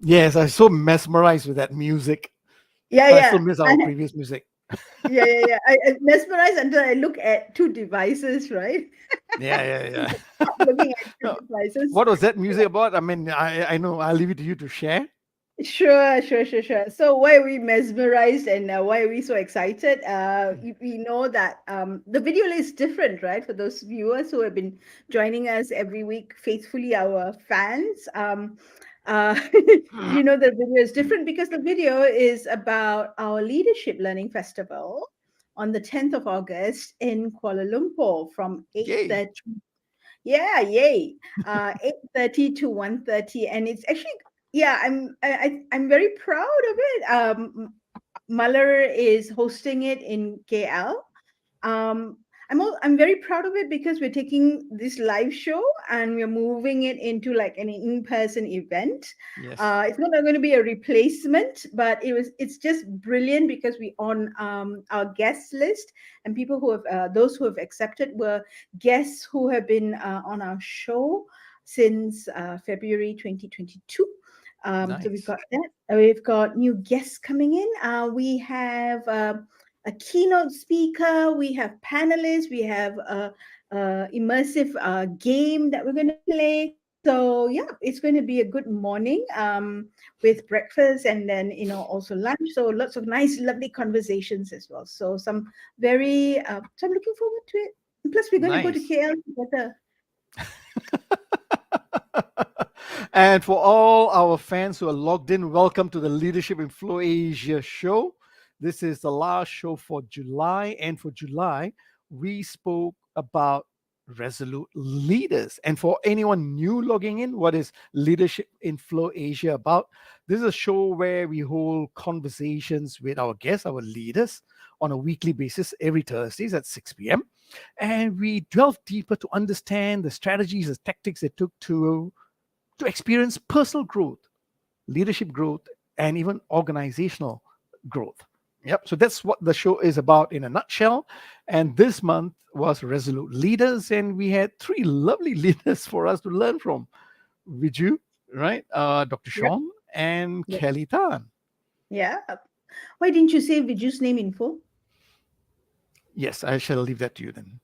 Yes, I'm so mesmerized with that music. Yeah, I still yeah. miss our previous music. Yeah. I mesmerized until I look at two devices, right? Yeah. Stop looking at two No, devices. what was that music about? I mean, I know. I'll leave it to you to share. Sure. So why are we mesmerized and why are we so excited? We know that the video is different, right? For those viewers who have been joining us every week faithfully, our fans. You know the video is different because the video is about our Leadership Learning Festival on the 10th of August in Kuala Lumpur from Yay! 8:30. Yeah, yay. 8:30 to 1:30, and it's actually, yeah, I'm very proud of it. Muller is hosting it in KL. I'm very proud of it because we're taking this live show and we're moving it into like an in-person event. Yes. It's not going to be a replacement, but it's just brilliant because we on our guest list, and people who have those who have accepted were guests who have been on our show since February 2022. So we've Nice. got that. We've got new guests coming in. We have a keynote speaker. We have panelists. We have a immersive game that we're going to play. So yeah, it's going to be a good morning with breakfast and then also lunch. So lots of nice, lovely conversations as well. So some very so I'm looking forward to it. And plus, we're going to go to Nice. KL together. And for all our fans who are logged in, welcome to the Leadership in Flow Asia show. This is the last show for July. And for July, we spoke about Resolute leaders. And for anyone new logging in, what is Leadership in Flow Asia about? This is a show where we hold conversations with our guests, our leaders, on a weekly basis every Thursdays at 6 p.m. And we delve deeper to understand the strategies, the tactics they took to experience personal growth, leadership growth, and even organizational growth. Yep. So that's what the show is about in a nutshell. And this month was Resolute Leaders, and we had three lovely leaders for us to learn from. Viju, right? Dr. Yep. Shaun and Yep. Kelly Tan. Yeah. Why didn't you say Viju's name in full? Yes, I shall leave that to you then.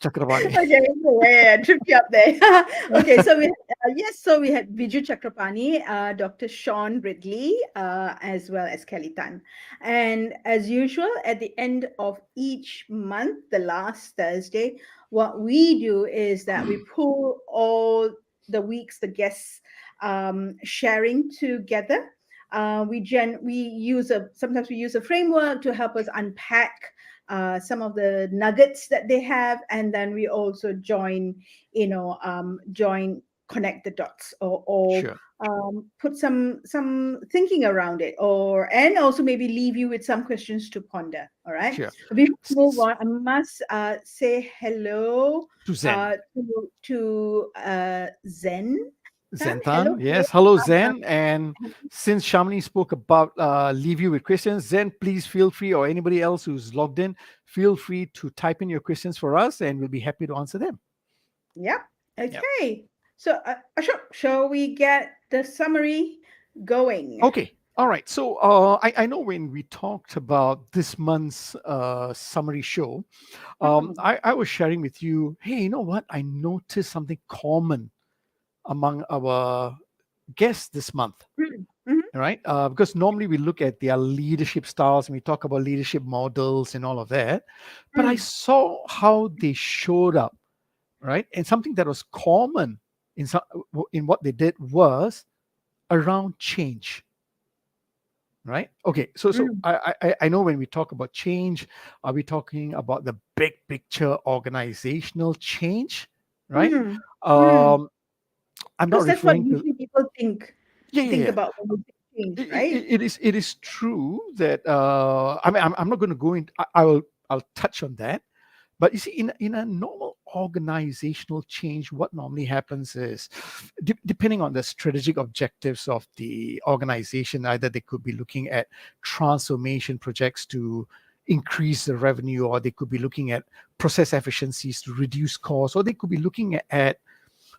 Chakrapani. Okay, yeah, tripped you up there. Okay, so we had Viju Chakarapany, Dr. Shaun Ridley, as well as Kelly Tan. And as usual, at the end of each month, the last Thursday, what we do is that we pull all the guests sharing together. Sometimes we use a framework to help us unpack some of the nuggets that they have, and then we also join connect the dots, or Sure. put some thinking around it, and also maybe leave you with some questions to ponder. All right. Sure. Before we move on, I must say hello To Zen. to Zen Tan. Zentan, Hello. yes. Hello, Uh, Zen. And since Shamini spoke about leave you with questions, Zen, please feel free, or anybody else who's logged in, feel free to type in your questions for us, and we'll be happy to answer them. Yep. Yep. Okay. So, Ashok, shall we get the summary going? Okay. All right. So I know when we talked about this month's summary show, Mm, I was sharing with you, hey, you know what? I noticed something common among our guests this month. mm, mhm, Right? Because normally we look at their leadership styles and we talk about leadership models and all of that. But I mm, saw how they showed up, right? And something that was common in what they did was around change, right? Okay, so mm, I know when we talk about change, are we talking about the big picture organizational change, right? mm, mm. Um, I'm not Because that's what referring to usually people yeah, yeah, think yeah. about when they change, right? It is true that I mean I'm not going to go into I'll touch on that, but you see in a normal organizational change, what normally happens is depending on the strategic objectives of the organization, either they could be looking at transformation projects to increase the revenue, or they could be looking at process efficiencies to reduce costs, or they could be looking at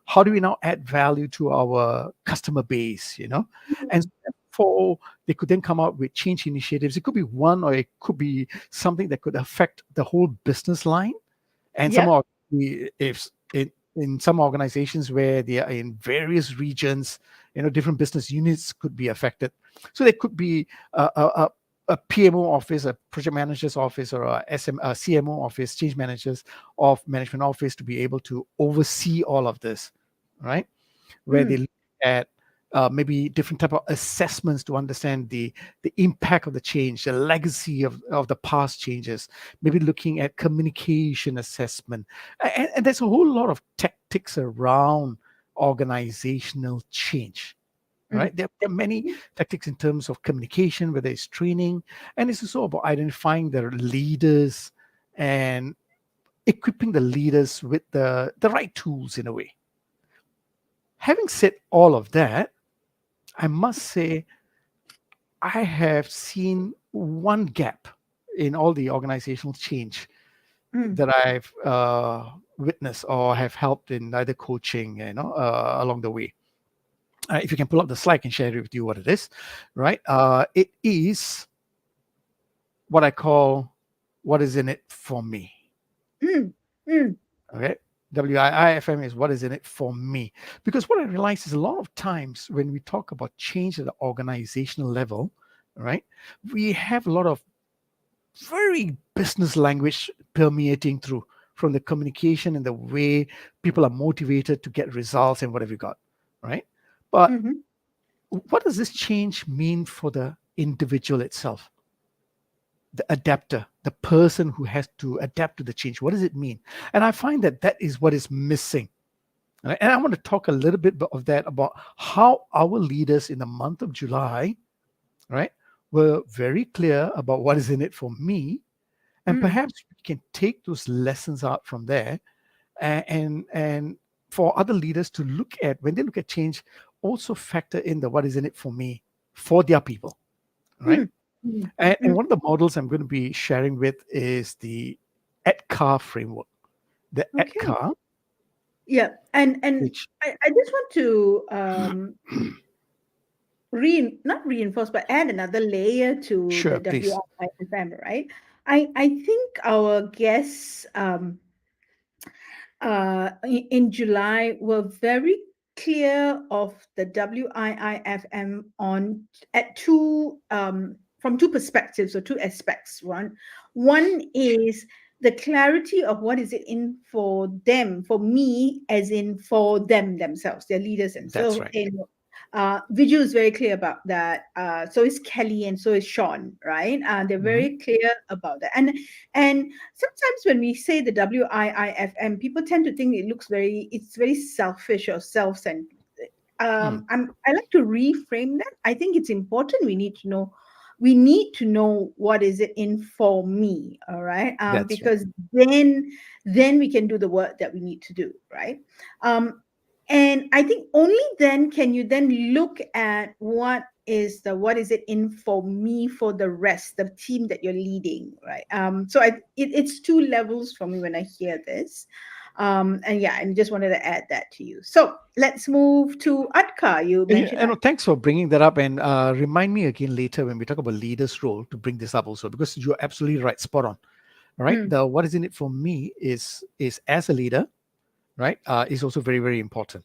how do we now add value to our customer base, and for they could then come out with change initiatives. It could be one, or it could be something that could affect the whole business line. And some Yep. of if in some organizations where they are in various regions, different business units could be affected. So there could be a PMO office, a project manager's office, or a CMO office, change managers of management office, to be able to oversee all of this, right? Where they Mm, look at maybe different type of assessments to understand the impact of the change, the legacy of the past changes, maybe looking at communication assessment. And there's a whole lot of tactics around organizational change. mm, Right, there are many tactics in terms of communication, whether it's training, and it's also about identifying the leaders and equipping the leaders with the right tools in a way. Having said all of that, I must say I have seen one gap in all the organizational change mm. that I've witnessed or have helped in either coaching, along the way. If you can pull up the slide, I can share it with you what it is, right? It is what I call what is in it for me. Mm, mm, Okay. WIIFM is what is in it for me. Because what I realize is a lot of times when we talk about change at the organizational level, right, we have a lot of very business language permeating through from the communication and the way people are motivated to get results and whatever you got, right? But mhm, what does this change mean for the individual itself? The adapter, the person who has to adapt to the change. What does it mean? And I find that that is what is missing. Right? And I want to talk a little bit of that, about how our leaders in the month of July, right, were very clear about what is in it for me. And mm. perhaps we can take those lessons out from there, and for other leaders to look at, when they look at change, also factor in the what is in it for me for their people, right? Mm, mm, And mm. one of the models I'm going to be sharing with is the ADKAR framework. The Okay. ADKAR, Yeah. And which, I just want to not reinforce, but add another layer to the sure, please. WIIFM, right? I think our guests in July were very clear of the WIIFM on at two from two perspectives or two aspects. One is the clarity of what is it in for them, for me, as in for them themselves, their leaders That's themselves. right. And Viju is very clear about that. So is Kelly and so is Shaun, right? They're Mhm. very clear about that. And sometimes when we say the WIIFM, people tend to think it's very selfish or self-centered. Mm, I like to reframe that. I think it's important. We need to know what is it in for me, all right? that's right. Because then we can do the work that we need to do, right? And I think only then can you then look at what is it in for me for the rest, the team that you're leading, right? So it's two levels for me when I hear this. And yeah, and just wanted to add that to you. So let's move to Atka. You Yeah, mentioned Atka. thanks for bringing that up, and remind me again later when we talk about leaders' role to bring this up also, because you're absolutely right, spot on. All right, Mm, the what is in it for me is as a leader, right, is also very, very important.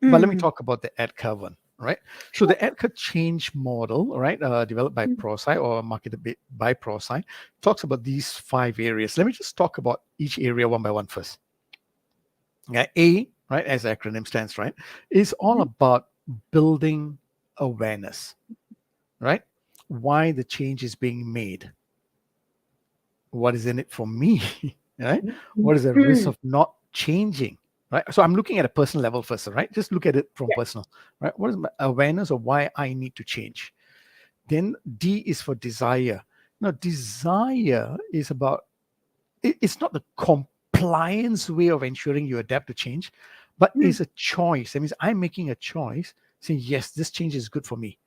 But let me mm, talk about the ADKAR one, right? So the sure. ADKAR change model, right, developed by Mm, ProSci or marketed by ProSci, talks about these 5 areas. Let me just talk about each area one by one first. Yeah, A, right, as the acronym stands, right, is all mhm, about building awareness, right? Why the change is being made, what is in it for me, right? mm, What is the risk mm, of not changing, right? So I'm looking at a personal level first, right? Just look at it from yeah. personal, right? What is my awareness of why I need to change? Then D is for desire. Now, desire is about, it's not the compliance way of ensuring you adapt to change, but Mm, is a choice. That means I'm making a choice saying, yes, this change is good for me,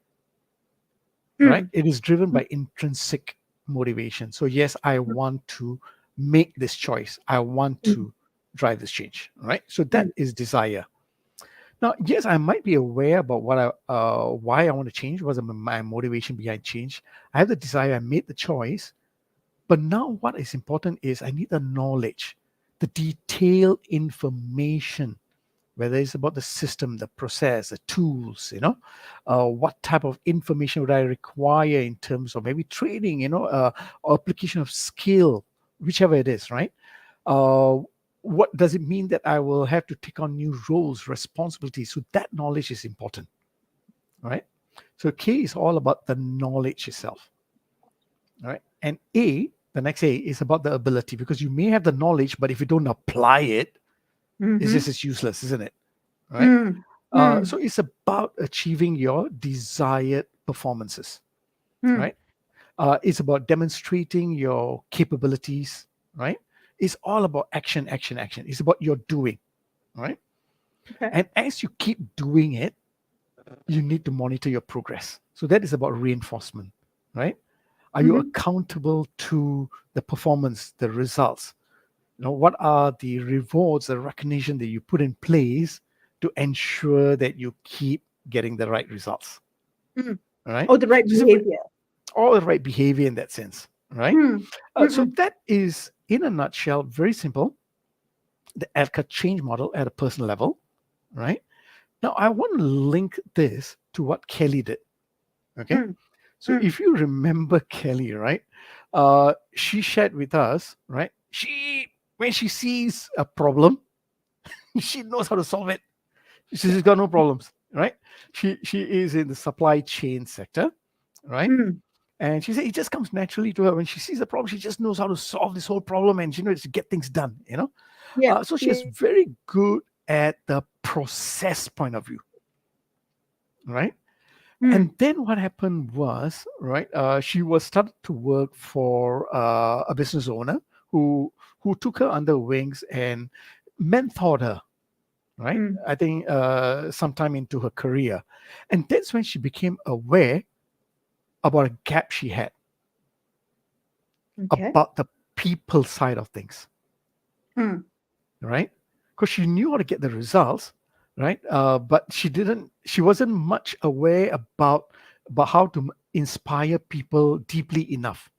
right? mm, It is driven by intrinsic motivation. So, yes, I want to make this choice. I want mm, to drive this change, right? So, that mm, is desire. Now, yes, I might be aware about why I want to change, what's my motivation behind change. I have the desire, I made the choice, but now what is important is I need the knowledge, the detailed information, whether it's about the system, the process, the tools, what type of information would I require in terms of maybe training, or application of skill, whichever it is, right? Uh, what does it mean that I will have to take on new roles, responsibilities? So that knowledge is important, right? So K is all about the knowledge itself, all right? And A, the next A is about the ability, because you may have the knowledge, but if you don't apply it, it's Mm-hmm. just as useless, isn't it? Right? Mm. Mm. So it's about achieving your desired performances, Mm. right? It's about demonstrating your capabilities, right? It's all about action, action, action. It's about your doing, right? Okay. And as you keep doing it, you need to monitor your progress. So that is about reinforcement, right? Are you Mm-hmm. accountable to the performance, the results? What are the rewards, the recognition that you put in place to ensure that you keep getting the right results, Mm. right? Oh, the right So it's behavior. all the right behavior in that sense, right? Mm. So Mm-mm. that is, in a nutshell, very simple, the ADKAR change model at a personal level, right? Now, I want to link this to what Kelly did, okay? Mm. So Mm. if you remember Kelly, right, she shared with us, right, when she sees a problem, she knows how to solve it. She's got no problems, right? She is in the supply chain sector, right? Mm. And she said it just comes naturally to her when she sees a problem. She just knows how to solve this whole problem, and she knows to get things done. Yeah. So she's Yeah. very good at the process point of view, right? And Mm. then what happened was, right? She was started to work for a business owner who took her under wings and mentored her, right? Mm. I think sometime into her career. And that's when she became aware about a gap she had Okay. about the people side of things, Mm. right? Because she knew how to get the results, right? But she wasn't much aware about how to inspire people deeply enough.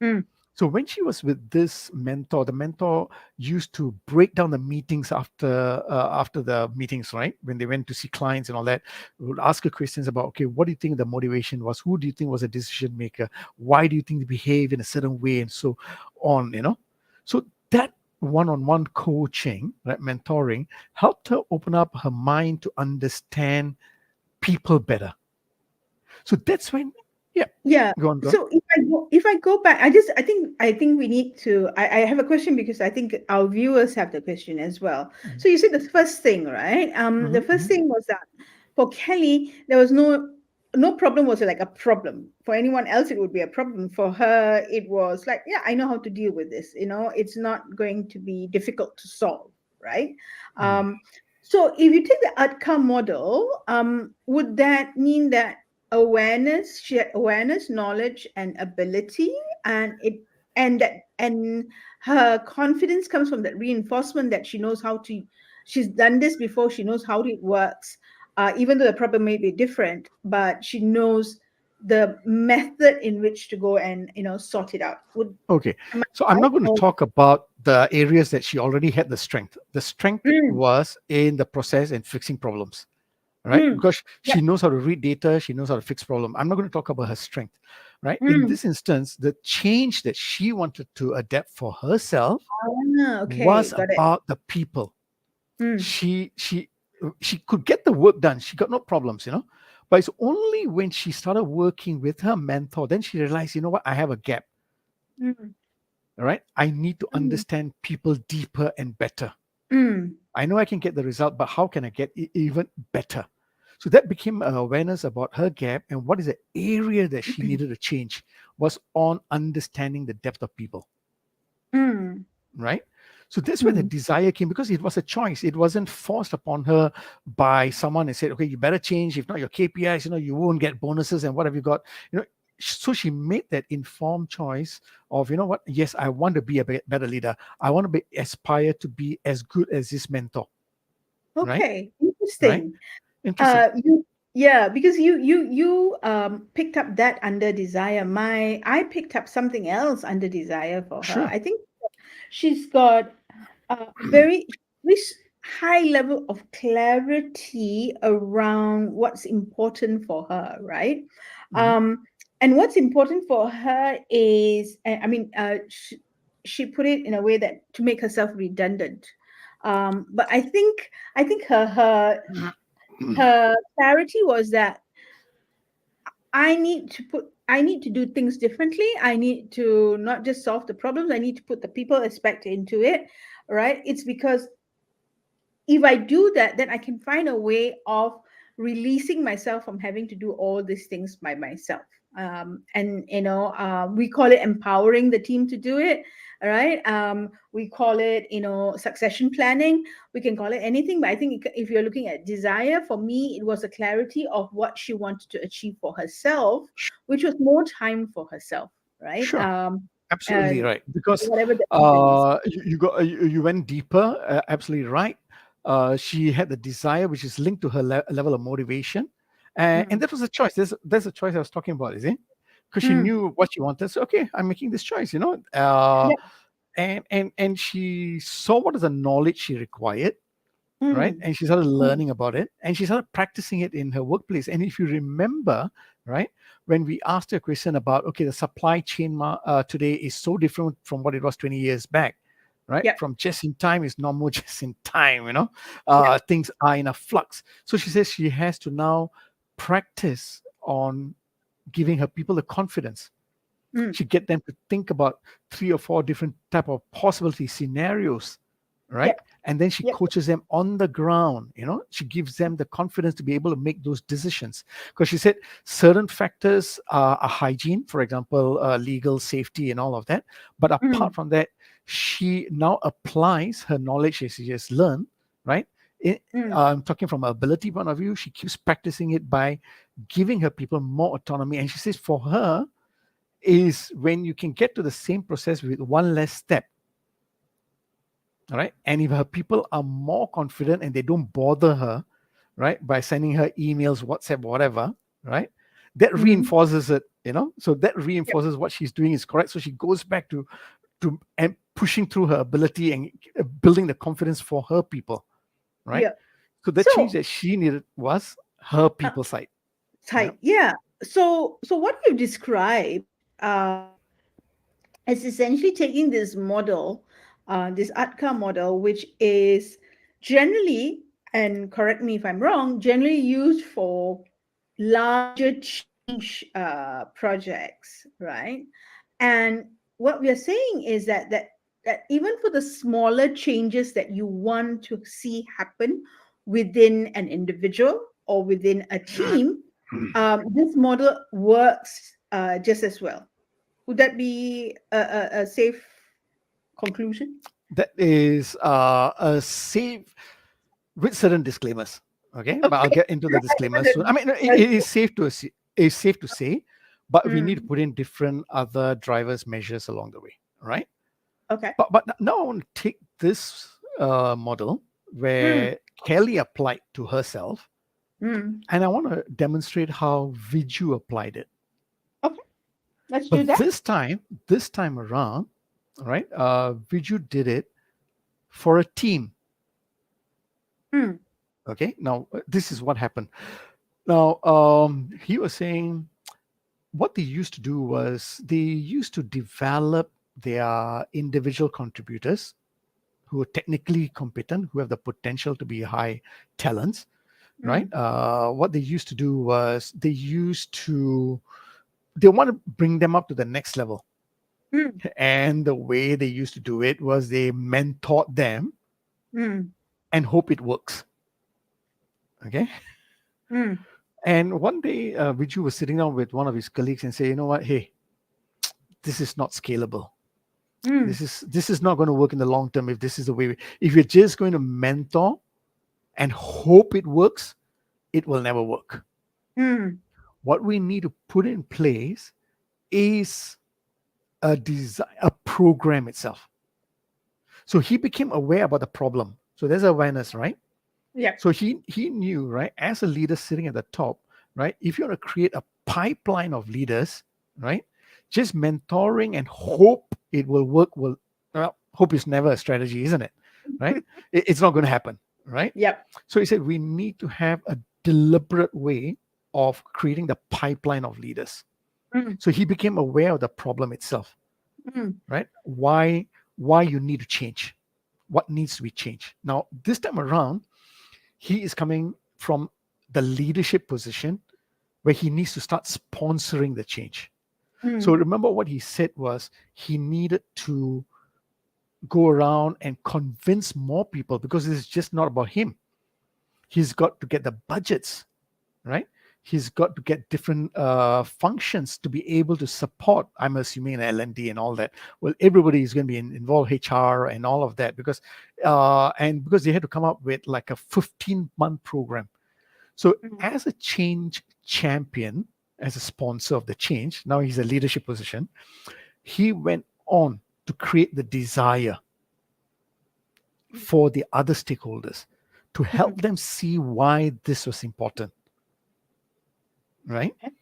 Mm. So when she was with this mentor, the mentor used to break down the meetings after the meetings, right? When they went to see clients and all that, we would ask her questions about, okay, what do you think the motivation was? Who do you think was a decision maker? Why do you think they behave in a certain way, and so on? So that one-on-one coaching, right, mentoring, helped her open up her mind to understand people better. So that's when, yeah, Yeah. go on, go on. So if I go back, I think we need to. I have a question because I think our viewers have the question as well. So you said the first thing, right? The Mhm, first mhm. thing was that for Kelly, there was no problem was like a problem. For anyone else, it would be a problem. For her, it was like, yeah, I know how to deal with this. It's not going to be difficult to solve, right? Mm. Um, so if you take the outcome model, would that mean that shared awareness, knowledge, and ability, and her confidence comes from that reinforcement that she's done this before, she knows how it works, even though the problem may be different, but she knows the method in which to go and sort it out. Would Okay, Am so I I'm right? not going to Or, talk about the areas that she already had the strength. The strength mm, was in the process and fixing problems, right? mm, Because yep, she knows how to read data, she knows how to fix problem. I'm not going to talk about her strength, right? In mm. this instance, the change that she wanted to adapt for herself Okay, was got it. about the people. Mm, She could get the work done. She got no problems. But it's only when she started working with her mentor, then she realized, you know what, I have a gap. mm, All right. I need to mm, understand people deeper and better. mm, I know I can get the result, but how can I get even better? So that became an awareness about her gap, and what is the area that she needed to change was on understanding the depth of people, mm, right? So that's where the mm, desire came, because it was a choice. It wasn't forced upon her by someone and said, okay, you better change. If not, your KPIs, you won't get bonuses and what have you got. So she made that informed choice of, you know what, yes, I want to be a better leader. I want to aspire to be as good as this mentor. right? Okay, Right? interesting. Interesting. You yeah, because you picked up that under desire. I picked up something else under desire for her. Sure. I think she's got very this high level of clarity around what's important for her, right? Mhm. And what's important for her is, she put it in a way that to make herself redundant. But I think her clarity was that I need to do things differently. I need to not just solve the problems. I need to put the people aspect into it, right? It's because if I do that, then I can find a way of releasing myself from having to do all these things by myself. And we call it empowering the team to do it. All right. We call it, succession planning. We can call it anything, but I think if you're looking at desire, for me, it was a clarity of what she wanted to achieve for herself, which was more time for herself, right? Sure. Uh, Absolutely right. Because Whatever the reason is. you went deeper. Absolutely right. She had the desire, which is linked to her level of motivation, and Mm, that was a choice. There's a choice I was talking about, is it? Because she mm, knew what she wanted. So okay, I'm making this choice. yeah, And she saw what is the knowledge she required, right? mm, And she started mm, learning about it, and she started practicing it in her workplace. And if you remember, right, when we asked her a question about, okay, the supply chain today is so different from what it was 20 years back, right? yeah, From just in time is no more just in time, yeah. things are in a flux. So she says she has to now practice on giving her people the confidence. Mm, She get them to think about 3 or 4 different type of possibility scenarios, right? yep, And then she yep. coaches them on the ground. She gives them the confidence to be able to make those decisions, because she said certain factors are hygiene, for example, legal safety and all of that. But Mm, apart from that, she now applies her knowledge that she has learned, right? it, mm, I'm talking from an ability point of view. She keeps practicing it by giving her people more autonomy. And she says for her is when you can get to the same process with one less step. All right. And if her people are more confident and they don't bother her, right, by sending her emails, WhatsApp, whatever, right, that mm, reinforces it, so that yep, reinforces what she's doing is correct. So she goes back to and pushing through her ability and building the confidence for her people, right? yep. So the change So, that she needed was her uh, people side. Yeah. type, yeah. So what you've described is essentially taking this model, this ADKAR model, which is generally, and correct me if I'm wrong, generally used for larger change projects, right? And what we are saying is that even for the smaller changes that you want to see happen within an individual or within a team, this model works just as well. Would that be a safe conclusion? That is a safe with certain disclaimers. Okay, but I'll Okay. get into the disclaimers soon. I mean, it is safe to say, but we need to Mm, put in different other drivers measures along the way, right? okay. But now I want to take this model Mm, where Kelly applied to herself, mm. and I want to demonstrate how Viju applied it. Okay. Let's do But that. this time around, all right, Viju did it for a team. Mm, Okay, now this is what happened. Now, he was saying what they used to do was they used to develop their individual contributors who are technically competent, who have the potential to be high talents, right? mm, What they used to do was they want to bring them up to the next level. mm, And the way they used to do it was they mentored them mm, and hope it works. Okay. mm, And one day, Viju was sitting down with one of his colleagues and say, you know what, hey, this is not scalable. mm, This is not going to work in the long term if this is the way if you're just going to mentor and hope it works, it will never work. mm, What we need to put in place is a program itself. So he became aware about the problem. So there's awareness, right? Yep. So he knew, right, as a leader sitting at the top, right, if you want to create a pipeline of leaders, right, just mentoring and hope it will work will, well, hope is never a strategy, isn't it? Right? It's not going to happen, right? Yep. So he said we need to have a deliberate way of creating the pipeline of leaders. Mm, So he became aware of the problem itself, mm, right? Why you need to change, what needs to be changed. Now this time around, he is coming from the leadership position where he needs to start sponsoring the change. So mm, remember what he said was he needed to go around and convince more people because it's just not about him. He's got to get the budgets, right? He's got to get different functions to be able to support. I'm assuming L&D and all that. Well, everybody is going to be involved, HR and all of that, because because they had to come up with like a 15-month program. So mm, as a change champion, as a sponsor of the change, now he's a leadership position. He went on to create the desire for the other stakeholders to mm. help them see why this was important, right? Okay.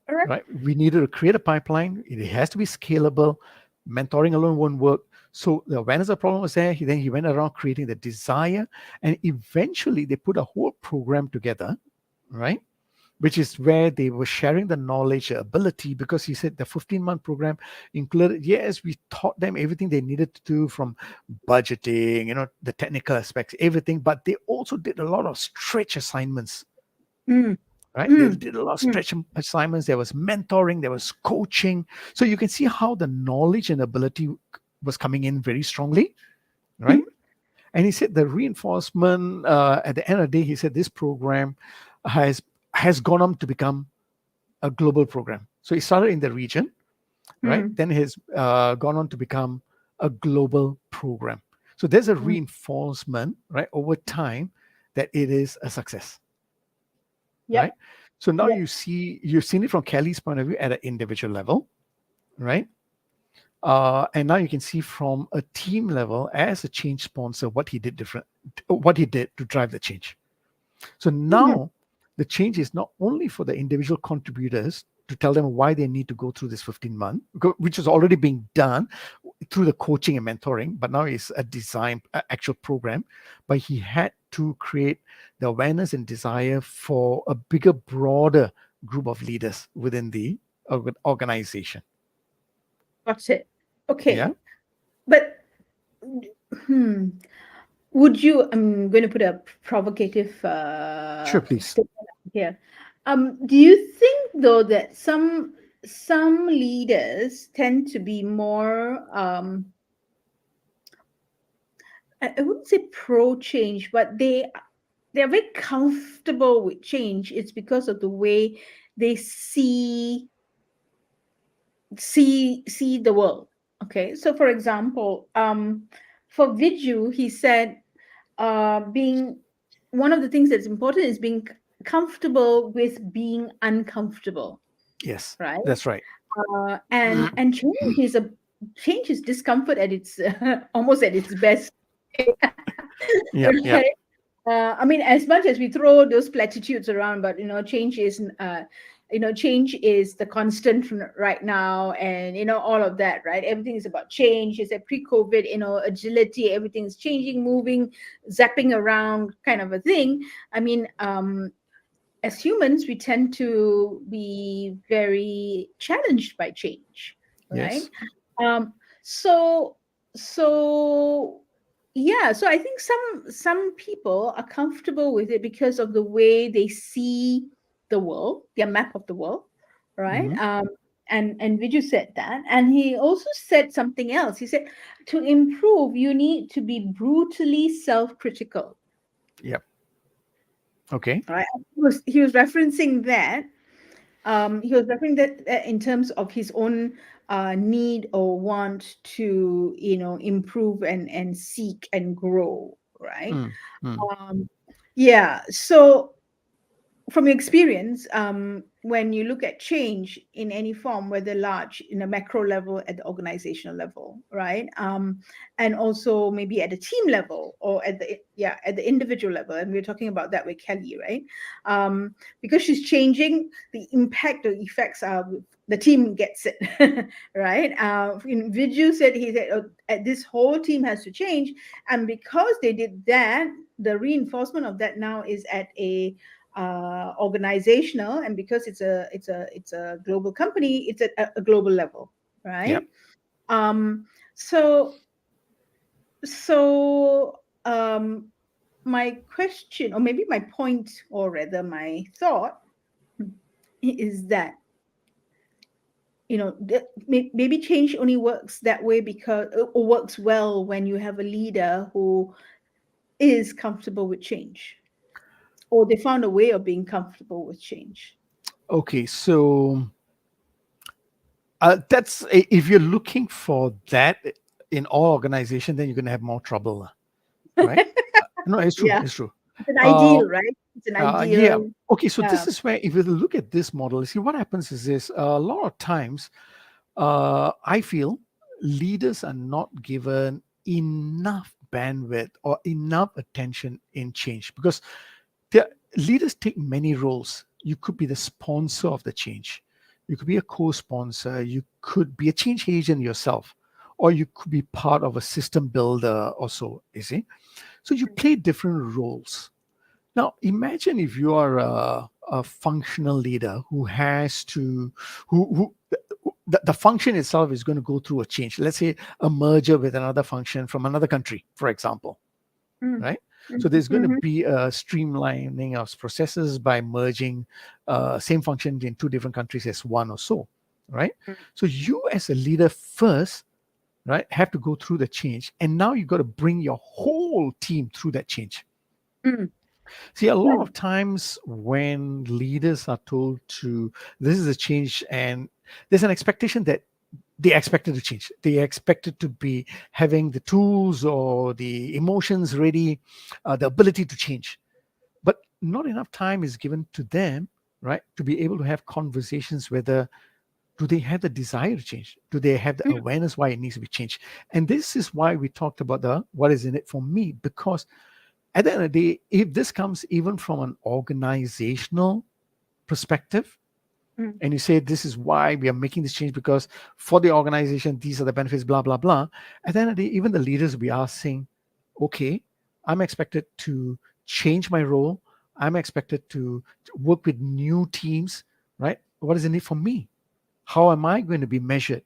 All right. Right? We needed to create a pipeline. It has to be scalable. Mentoring alone won't work. So the awareness of the problem was there. Then he went around creating the desire, and eventually they put a whole program together, right? Which is where they were sharing the knowledge, the ability, because he said the 15-month program included, yes, we taught them everything they needed to do from budgeting, the technical aspects, everything, but they also did a lot of stretch assignments, Mm, right? They mm, did a lot of mm, stretch assignments. There was mentoring, there was coaching. So you can see how the knowledge and ability was coming in very strongly, right? mm, And he said the reinforcement, at the end of the day, he said this program has has gone on to become a global program. So it started in the region, right? mm, Then it has gone on to become a global program. So there's a mm. reinforcement, right, over time that it is a success, right? Yep. So now Yep. you've seen it from Kelly's point of view at an individual level, right? And now you can see from a team level as a change sponsor what he did to drive the change. So Mm, now the change is not only for the individual contributors to tell them why they need to go through this 15-month, which is already being done through the coaching and mentoring, but now it's a design, actual program. But he had to create the awareness and desire for a bigger, broader group of leaders within the organization. got it. Yeah, Okay. But hmm, would you? I'm going to put a provocative sure, please. statement out here. Do you think though that some leaders tend to be more I wouldn't say pro change, but they're very comfortable with change. It's because of the way they see the world. Okay, so for example, for Viju, he said, being one of the things that's important is being comfortable with being uncomfortable, Yes, right? that's right. And change is discomfort at its almost at its best. Yeah, yeah. Right? I mean, as much as we throw those platitudes around, but change is the constant right now, and all of that, right? Everything is about change. It's a pre-COVID, agility. Everything's changing, moving, zapping around, kind of a thing. I mean, as humans, we tend to be very challenged by change, right? Yes. Um, so so yeah, so I think some people are comfortable with it because of the way they see the world, their map of the world, right? Hmm. And Viju said that, and he also said something else. He said to improve, you need to be brutally self-critical, Yep. Okay. right? He was referencing that. He was referring that in terms of his own need or want to, improve and seek and grow, right? Mm, mm, Um, yeah. So from your experience, when you look at change in any form, whether large in a macro level, at the organizational level, right, and also maybe at the team level or at the at the individual level, and we're talking about that with Kelly, right? Because she's changing, the impact or effects are the team gets it, right? Viju said he said this whole team has to change, and because they did that, the reinforcement of that now is at a organizational, and because it's a global company, it's at a global level, right? Yep. um so so my question, or maybe my point, or rather my thought, is that maybe change only works that way because, or works well when you have a leader who is comfortable with change, or they found a way of being comfortable with change. Okay, so if you're looking for that in all organization, then you're going to have more trouble, right? No, it's true. Yeah, It's true. it's an Uh, ideal, right? It's an yeah. ideal. Okay, so Yeah. this is where if you look at this model, see what happens is this: a lot of times, I feel leaders are not given enough bandwidth or enough attention in change because the leaders take many roles. You could be the sponsor of the change. You could be a co-sponsor. You could be a change agent yourself, or you could be part of a system builder or so. You see, so you play different roles. Now, imagine if you are a functional leader who has to, who the function itself is going to go through a change. Let's say a merger with another function from another country, for example, Mm, right? So mhm, there's going to mhm, be a streamlining of processes by merging same functions in two different countries as one or so, right? So you as a leader first, right, have to go through the change, and now you got to bring your whole team through that change. mm, See, a lot mm, of times when leaders are told to, this is a change, and there's an expectation that they expected to change. They expected to be having the tools or the emotions ready, the ability to change. But not enough time is given to them, right, to be able to have conversations whether do they have the desire to change? Do they have the mm, awareness why it needs to be changed? And this is why we talked about the what is in it for me, because at the end of the day, if this comes even from an organizational perspective, mm, and you say this is why we are making this change because for the organization these are the benefits, blah blah blah. At the end of the day, even the leaders we are saying, okay, I'm expected to change my role. I'm expected to work with new teams, right? What is in it for me? How am I going to be measured?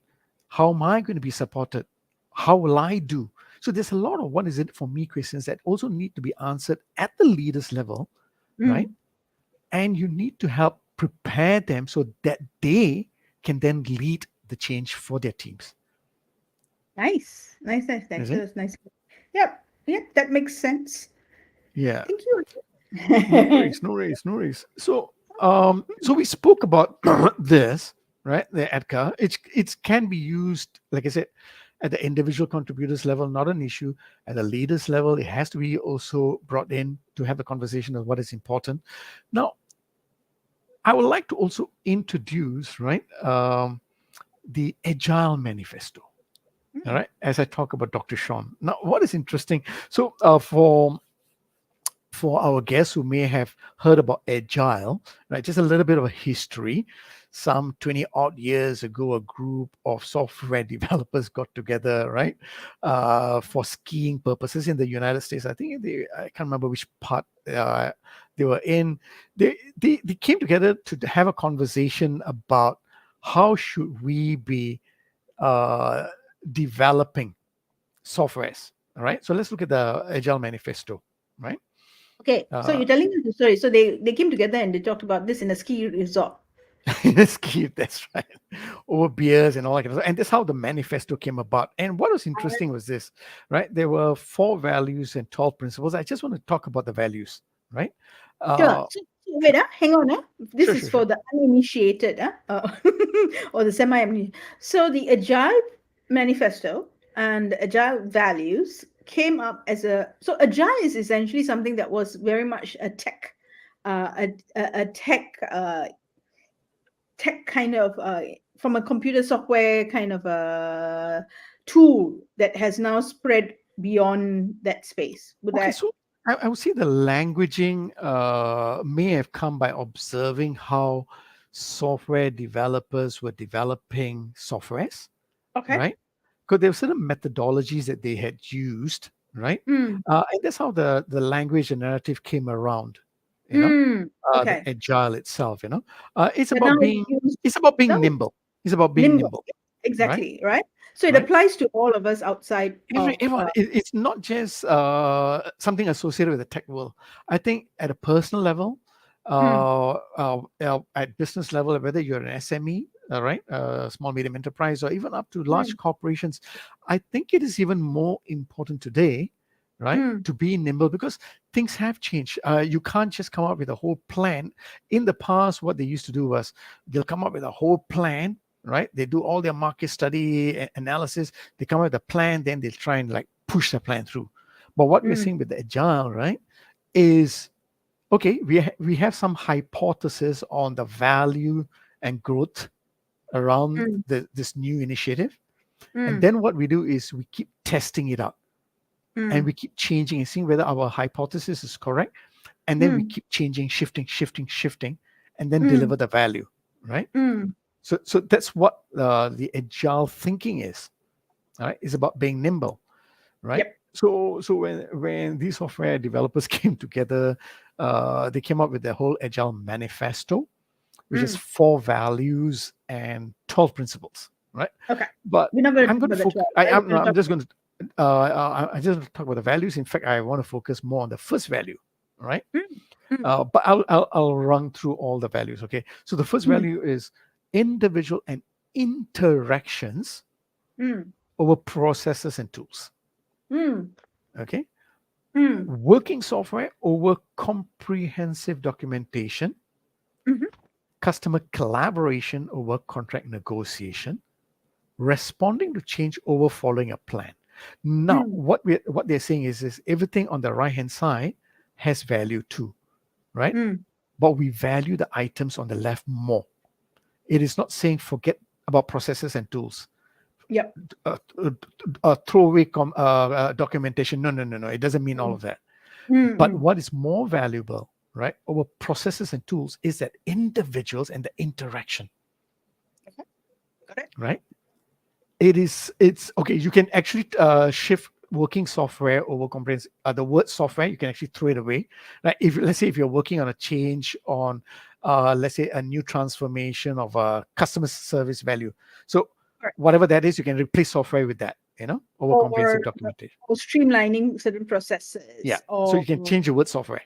How am I going to be supported? How will I do? So there's a lot of what is it for me questions that also need to be answered at the leaders level, right? mm. And you need to help prepare them so that they can then lead the change for their teams. Nice, nice, nice, nice. Is it? That's nice. Yep, yep, that makes sense. Yeah. Thank you. No worries, no worries, no worries. So we spoke about this, right? The ADKAR. It can be used, like I said, at the individual contributors level, not an issue. At the leaders level, it has to be also brought in to have a conversation of what is important. Now, I would like to also introduce, right, the Agile Manifesto. All Mm, right, as I talk about Dr. Shaun. Now, what is interesting? So, for our guests who may have heard about Agile, right? Just a little bit of a history. Some 20 odd years ago, a group of software developers got together, right, for skiing purposes in the United States. I can't remember which part they were in. They came together to have a conversation about how should we be uh, developing softwares. All right. So let's look at the Agile Manifesto, right? okay, so Uh, you're telling us the story. So they came together and they talked about this in a ski resort. ski, that's right. Over beers and all that kind of stuff. And that's how the manifesto came about. And what was interesting was this, right? There were 4 values and 12 principles. I just want to talk about the values, right? Sure. Uh, So wait, hang on. This sure, is sure, for sure. the uninitiated, or the semi. So the Agile Manifesto and the Agile Values came up as a. So Agile is essentially something that was very much a tech. a tech kind of from a computer software kind of a tool that has now spread beyond that space. Would Okay, that? so I would say the languaging may have come by observing how software developers were developing softwares, Okay. right? Because there were certain methodologies that they had used, right? Mm, And that's how the language and narrative came around, you know, the okay. agile itself, it's But now about it's being used. it's about Now being it's nimble. It's about being nimble. nimble, right? Exactly. Right. So it Right? applies to all of us outside of. Everyone, it's not just something associated with the tech world. I think at a personal level, Mm, at business level, whether you're an SME, all right, small medium enterprise, or even up to large mm, corporations, I think it is even more important today, right, mm, to be nimble because things have changed. You can't just come up with a whole plan. In the past, what they used to do was they'll come up with a whole plan, right? They do all their market study analysis, they come up with a plan, then they try and like push the plan through. But what we're mm, seeing with the agile, right, is okay, we have some hypothesis on the value and growth around mm, this new initiative. And mm, then what we do is we keep testing it out and mm, we keep changing and seeing whether our hypothesis is correct. And then we mm, keep changing, shifting, and then mm, deliver the value, right? mm. So that's what the agile thinking is. All right, it's about being nimble, right? Yep. So when these software developers came together, they came up with their whole Agile Manifesto, which is Mm. 4 values and 12 principles, right? Okay. But We're not going to I'm talk going to about the focus. 12, right? We're going to I'm talk just about. going to. I just want to talk about the values. In fact, I want to focus more on the first value, right? Mm, mm, But I'll run through all the values. Okay. So the first mm, value is individual and interactions mm, over processes and tools. mm, Okay. mm, Working software over comprehensive documentation, mhm, customer collaboration over contract negotiation, responding to change over following a plan. Now, mm, what they're saying is everything on the right hand side has value too, right? mm. But we value the items on the left more. It is not saying forget about processes and tools. Yep. Throw away documentation. No. It doesn't mean all Mm, of that. mm, But mm. what is more valuable, right, over processes and tools is that individuals and the interaction, Okay. Got it. right? It's okay. You can actually shift working software over comprehensive. The word software, you can actually throw it away. Right? If let's say if you're working on a change on, let's say a new transformation of a customer service value. So Correct. whatever that is, you can replace software with that. Over Or, comprehensive documentation. or streamlining certain Yeah. processes, So or you can change the word software.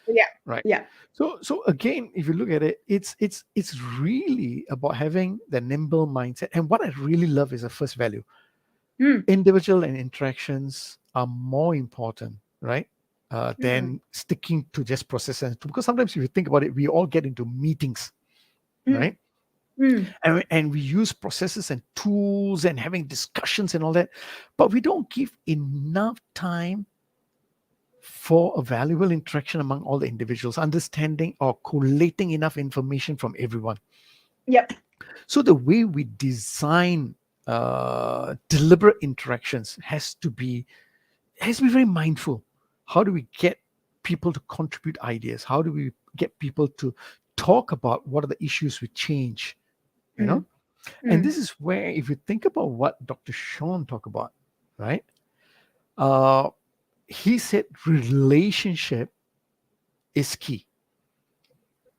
yeah, Right. yeah. So again, if you look at it, it's really about having the nimble mindset. And what I really love is the first value. Mm, Individual and interactions are more important, right? mm, Than sticking to just processes. Because sometimes if you think about it, we all get into meetings, mm, right? mm. And we use processes and tools and having discussions and all that, but we don't give enough time for a valuable interaction among all the individuals, understanding or collating enough information from everyone. Yep. So the way we design deliberate interactions has to be very mindful. How do we get people to contribute ideas? How do we get people to talk about what are the issues with change? You know, Mm, and mm, this is where, if you think about what Dr. Shaun talked about, right? Uh, he said relationship is key.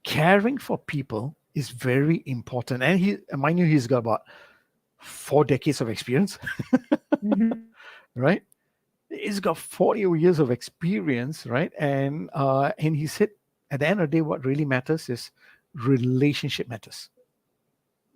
Caring for people is very important, and mind you, he's got about 4 decades of experience, mhm. right? He's got 40 years of experience, right? And he said, at the end of the day, what really matters is relationship matters,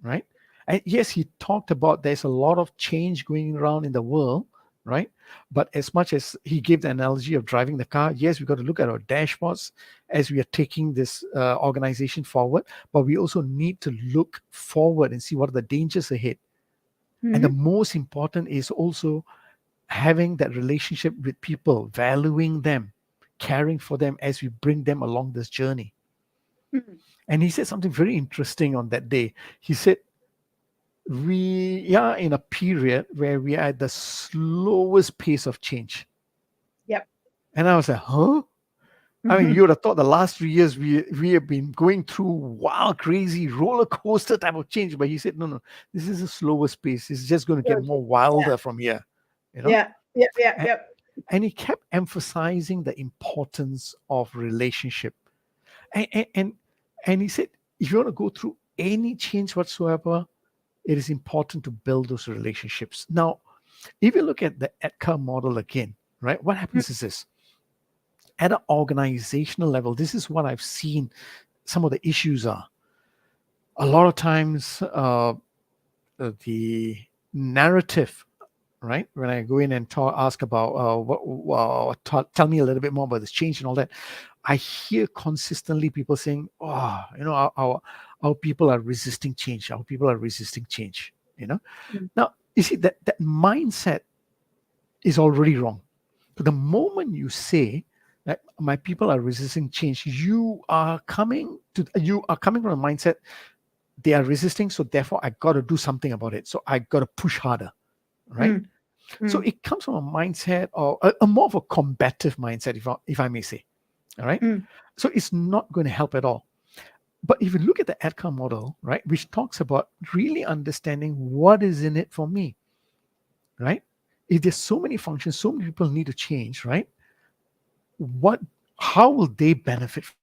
right? And yes, he talked about there's a lot of change going around in the world, right? But as much as he gave the analogy of driving the car, yes, we got to look at our dashboards as we are taking this organization forward, but we also need to look forward and see what are the dangers ahead. And the Mhm. most important is also having that relationship with people, valuing them, caring for them as we bring them along this journey. mm. And he said something very interesting on that day. He said, we are in a period where we are at the slowest pace of change. Yep. And I was like, huh? I mean, you would have thought the last 3 years we have been going through wild, crazy roller coaster type of change. But he said, no, no, this is the slowest pace. It's just going to get more Yeah. wilder from here, you know? Yeah. Yep. Yep. And, Yep. and he kept emphasizing the importance of relationship. And, and, and, and he said, if you want to go through any change whatsoever, it is important to build those relationships. Now, if you look at the ADKAR model again, right, what Mm, happens is this. At an organizational level, this is what I've seen some of the issues are. A lot of times, the narrative, right? When I go in and ask about tell me a little bit more about this change and all that, I hear consistently people saying, "Oh, our people are resisting change. Our people are resisting change." You know. mm, Now, you see that mindset is already wrong. So the moment you say that my people are resisting change, you are coming from a mindset they are resisting, so therefore I got to do something about it. So I got to push harder, right? mm, So mm, it comes from a mindset or a more of a combative mindset, if I may say, all right? mm. So it's not going to help at all. But if you look at the ADKAR model, right, which talks about really understanding what is in it for me, right? If there's so many functions, so many people need to change, right? What, how will they benefit from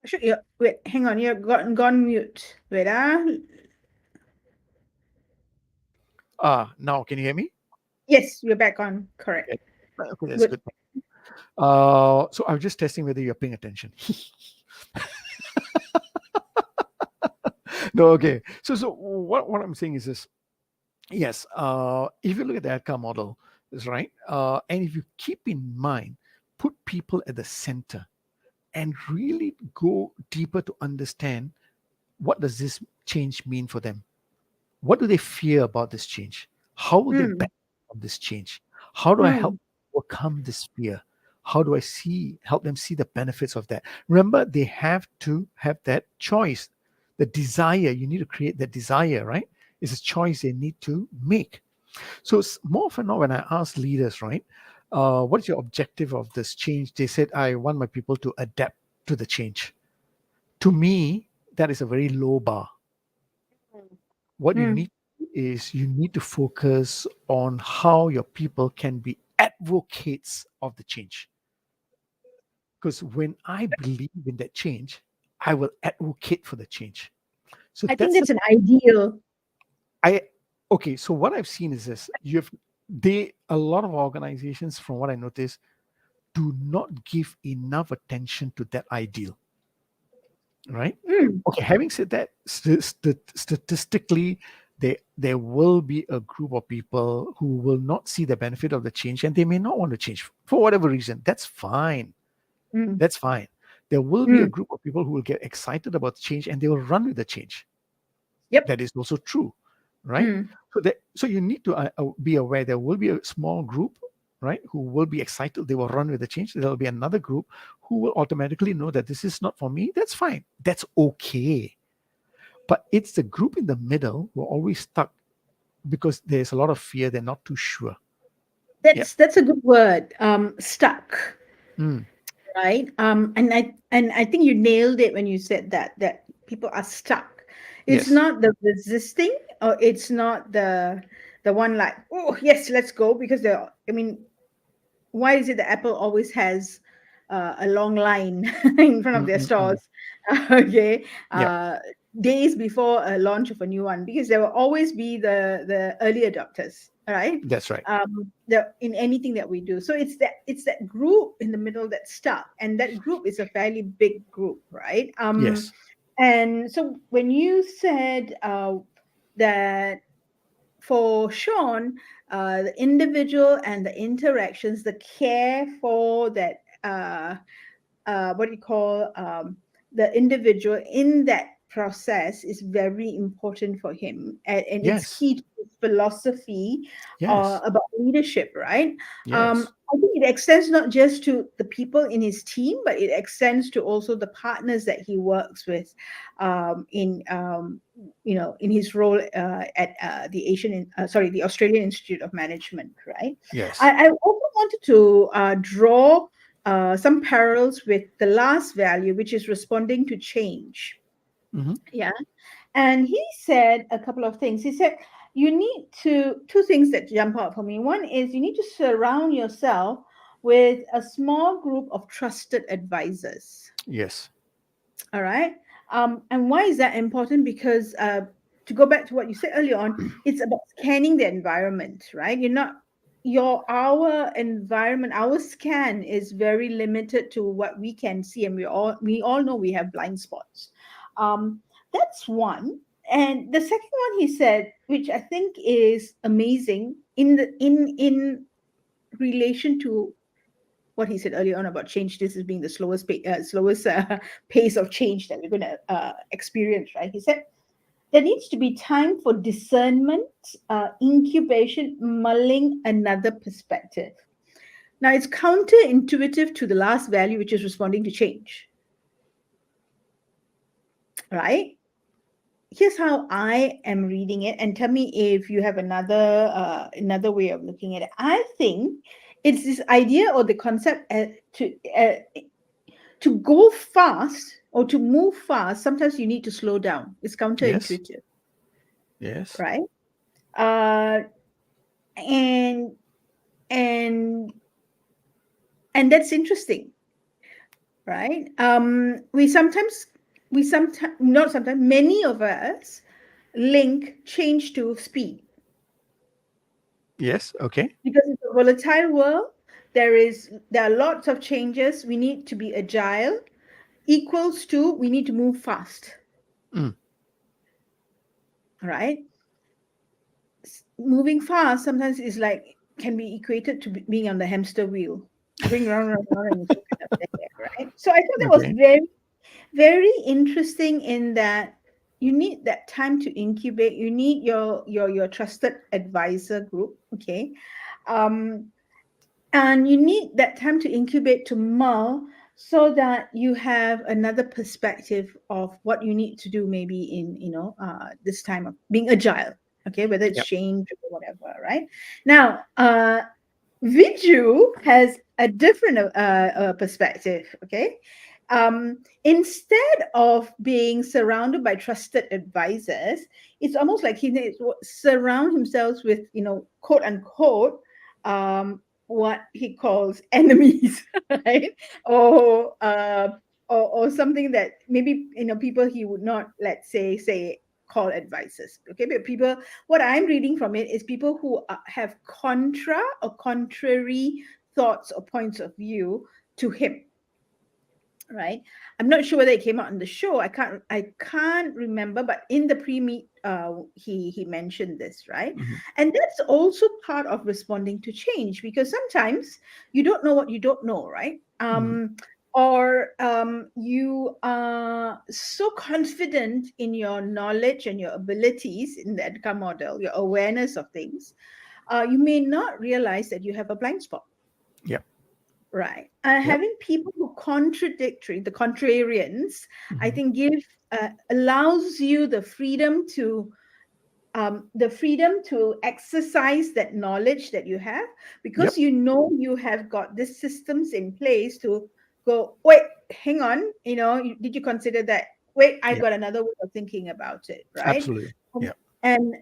that change? Sure, wait, hang on. You're gone mute. Wait, Now can you hear me? Yes, you're back on. Correct. Okay, okay, that's Good. good. So I was just testing whether you're paying attention. No, okay. So what I'm saying is this. Yes, if you look at the outcome model, is right. And if you keep in mind, put people at the center and really go deeper to understand what does this change mean for them. What do they fear about this change? How will they Mm, benefit from this change? How do I help mm. overcome this fear? How do I help them see the benefits of that? Remember, they have to have that choice, the desire. You need to create that desire, right? It's a choice they need to make. So more often not when I ask leaders, right, what's your objective of this change? They said, I want my people to adapt to the change. To me, that is a very low bar. What you Mm. need is you need to focus on how your people can be advocates of the change. Because when I believe in that change, I will advocate for the change. So I think that's that's an ideal. I okay. So what I've seen is this: a lot of organizations, from what I notice, do not give enough attention to that ideal, right? Mm, Okay, having said that, statistically, there will be a group of people who will not see the benefit of the change and they may not want to change for whatever reason. That's fine. mm, That's fine. There will be a mm. group of people who will get excited about change and they will run with the change. Yep. That is also true, right? Mm. So you need to be aware there will be a small group, right, who will be excited. They will run with the change. There will be another group who will automatically know that this is not for me. That's fine. That's okay. But it's the group in the middle who are always stuck because there's a lot of fear. They're not too sure. Yeah. That's a good word. Stuck. Mm. Right. And I think you nailed it when you said that people are stuck. It's Yes. not the resisting, or it's not the one like, oh yes, let's go, because they're, I mean, why is it that Apple always has a long line in front of Mm, their mm, mm. stores? Okay, Yeah. uh, days before a launch of a new one, because there will always be the early adopters, right? That's right. In anything that we do. So it's that group in the middle that's stuck, and that group is a fairly big group, right? Yes. And so when you said that for Shaun, the individual and the interactions, the care for that, what do you call, the individual in that process is very important for him, and it's Yes. key to his philosophy Yes. about leadership, right? Yes. I think it extends not just to the people in his team, but it extends to also the partners that he works with in in his role at the Australian Institute of Management, right? Yes. I also wanted to draw some parallels with the last value, which is responding to change. Mm-hmm. Yeah. And he said a couple of things. He said, you need to, two things that jump out for me. One is you need to surround yourself with a small group of trusted advisors. Yes. All right. And why is that important? Because to go back to what you said earlier on, it's about scanning the environment, right? You're not our environment, our scan is very limited to what we can see, and we all know we have blind spots. Um, that's one. And the second one he said, which I think is amazing in relation to what he said earlier on about change. This is being the slowest pace of change that we're going to experience, right? He said there needs to be time for discernment, incubation, mulling another perspective. Now, it's counterintuitive to the last value, which is responding to change, right? Here's how I am reading it, and tell me if you have another way of looking at it. I think it's this idea or the concept to go fast or to move fast. Sometimes you need to slow down. It's Yes. counterintuitive, Yes. right? Uh, and and and that's interesting, right? We sometimes not sometimes many of us link change to speed Yes. Okay. because it's a volatile world. There are lots of changes. We need to be agile. Equals to we need to move fast. Mm. All right. Moving fast sometimes is like can be equated to being on the hamster wheel, going round, round, round, and you kind of there, right? So I thought that was Okay. very, very interesting in that you need that time to incubate. You need your trusted advisor group, okay, um, and you need that time to incubate to mull so that you have another perspective of what you need to do maybe in this time of being agile, okay, whether it's Yep. change or whatever, right? Now Viju has a different perspective, okay. Instead of being surrounded by trusted advisors, it's almost like he needs to surround himself with, quote unquote, what he calls enemies, right? Or, or something that maybe people he would not, let's say call advisors. Okay, but people, what I'm reading from it is people who have contra or contrary thoughts or points of view to him, right? I'm not sure whether it came out on the show. I can't remember, but in the pre-meet, he mentioned this, right? Mhm. And that's also part of responding to change because sometimes you don't know what you don't know, right? Mhm. Or you are so confident in your knowledge and your abilities in the ADKAR model, your awareness of things, you may not realize that you have a blind spot. Yep. Right. Yep. Having people who contradictory, the contrarians, I Mhm. think allows you the freedom to exercise that knowledge that you have because Yep. you have got these systems in place to go, wait, hang on, did you consider that? Wait, I Yep. got another way of thinking about it, right? Absolutely. Um, Yep.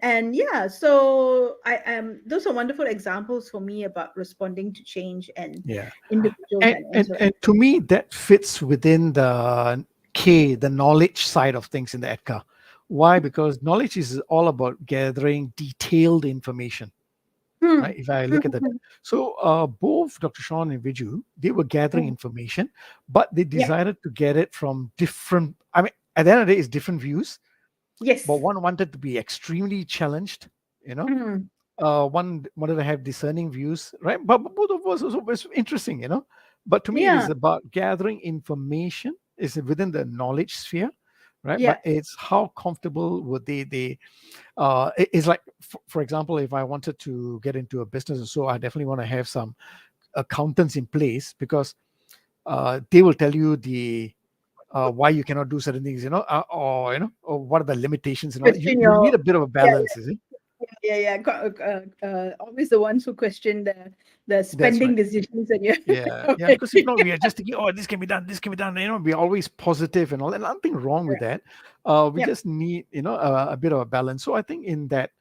and yeah, so I those are wonderful examples for me about responding to change and Yeah. individuals And and and interact. and to me that fits within the knowledge side of things in the EDCA. Why? Because knowledge is all about gathering detailed information, Hmm. right? If I Hmm. look at that. So both Dr. Shaun and Viju, they were gathering Hmm. information, but they Yeah. decided to get it from different, I mean, at the end of the day, it's different views, but Yes. one wanted to be extremely challenged, you know, Hmm. one wanted to have discerning views, right? But both of us was interesting, you know. But to me, it is Yeah. about gathering information. Is within the knowledge sphere, right? But Yeah. it's how comfortable would they it's like, for example, if I wanted to get into a business, or so I definitely want to have some accountants in place, because they will tell you the why you cannot do certain things, or or what are the limitations and all. You Question you need your a bit of a yeah balance, is it? yeah. Always the ones who question the That's spending right. decisions and your Yeah, because if not, we are just thinking, oh, this can be done, this can be done. We're always positive and all, and nothing wrong with Correct. that. We Yep. just need, a bit of a balance. So I think in that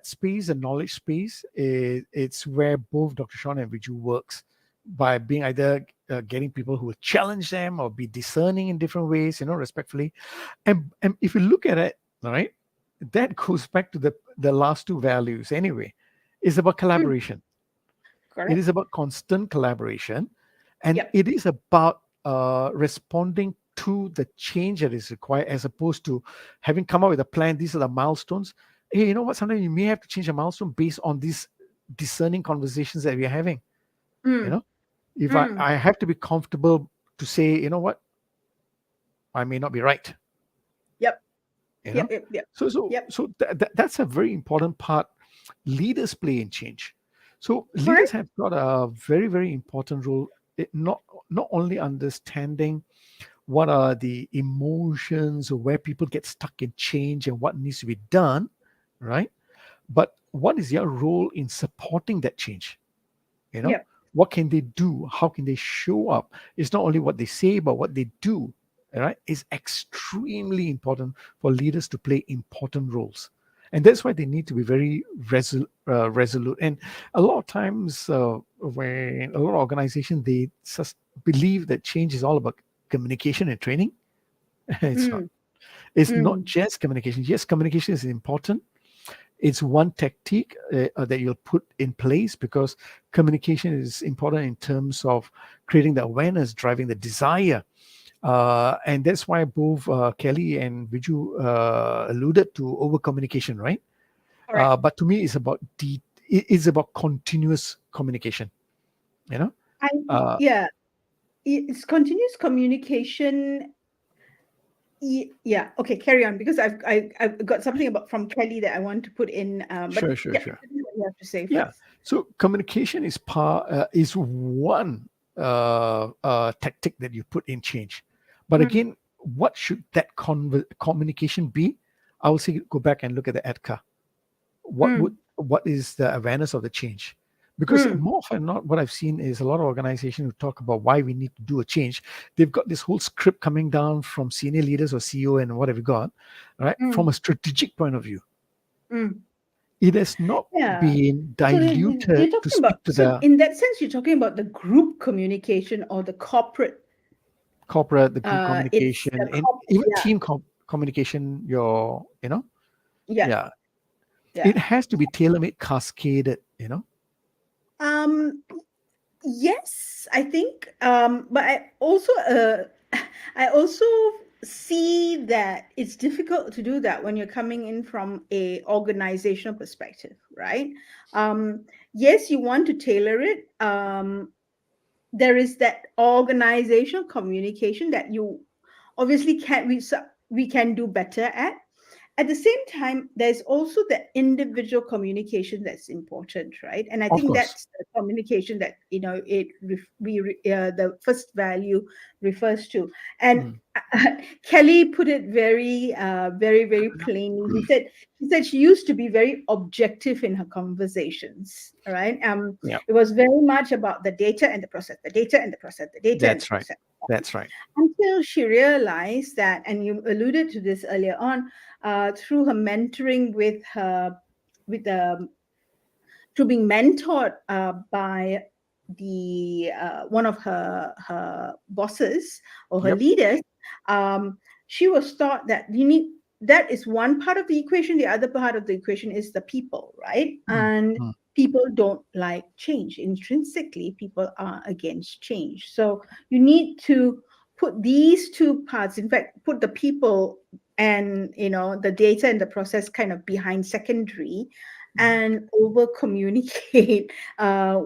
space, the knowledge space, it's where both Dr. Shaun and Viju works, by being either getting people who will challenge them or be discerning in different ways, respectfully. And if you look at it, right, that goes back to the last two values anyway. It's about Mm, collaboration. It correct. is about constant collaboration, and Yep. it is about responding to the change that is required, as opposed to having come up with a plan. These are the milestones. Hey, you know what? Sometimes you may have to change a milestone based on these discerning conversations that we are having. You Mm, know, if I, mm. I have to be comfortable to say, you know what, I may not be right. Yep. You Yep. know, Yep. Yep. Yep. that's a very important part leaders play in change. So leaders Correct. have got a very, very important role. Not only understanding what are the emotions or where people get stuck in change and what needs to be done, right? But what is your role in supporting that change? you know Yep. what can they do? How can they show up? It's not only what they say, but what they do, right, is extremely important for leaders to play important roles. And that's why they need to be very resolute. And a lot of times, when a lot of organizations, they believe that change is all about communication and training. It's not. Mm, It's not mm. just communication. Yes, communication is important. It's one tactic that you'll put in place, because communication is important in terms of creating the awareness, driving the desire. And that's why both Kelly and Viju alluded to over communication, right? Correct. But to me, it's about continuous communication. You know, I uh, Yeah. It's continuous communication. Yeah. Okay. Carry on, because I've got something about from Kelly that I want to put in. But sure, sure, yeah, sure. this is what you have to say Yeah. first. So communication is one tactic that you put in change. But Mm, again, what should that communication be? I will say, go back and look at the ADKAR. mm, What is the awareness of the change? Because mm, more often than not, what I've seen is a lot of organizations who talk about why we need to do a change. They've got this whole script coming down from senior leaders or CEO and whatever you got, right? From mm, a strategic point of view, mm. it has not Yeah. been So you're diluted to talking speak about, to so the in that sense, you're talking about the group communication or the corporate. corporate, the group It's communication, the and corp. even Yeah. team communication. Yeah. Yeah, Yeah. it has to be tailor-made, cascaded. Um. Yes, I think. But I also see that it's difficult to do that when you're coming in from a organizational perspective, right? Yes, you want to tailor it. There is that organizational communication that you obviously we can do better at the same time, there's also the individual communication that's important, right? And I Of think course. that's the communication that the first value refers to. And Mm. Kelly put it very plainly. She said she used to be very objective in her conversations. All right. Yeah, It was very much about the data and the process, the data and the process, the data and the that's right. process, That's right. until she realized that, and you alluded to this earlier on, through her mentoring with through being mentored by the one of her bosses or her Yep. leaders. um, she was taught that you need that is one part of the equation. The other part of the equation is the people, right? Mm. And Mm. people don't like change. Intrinsically, people are against change. So you need to put these two parts, in fact, put the people and the data and the process kind of behind secondary, Mm. and over communicate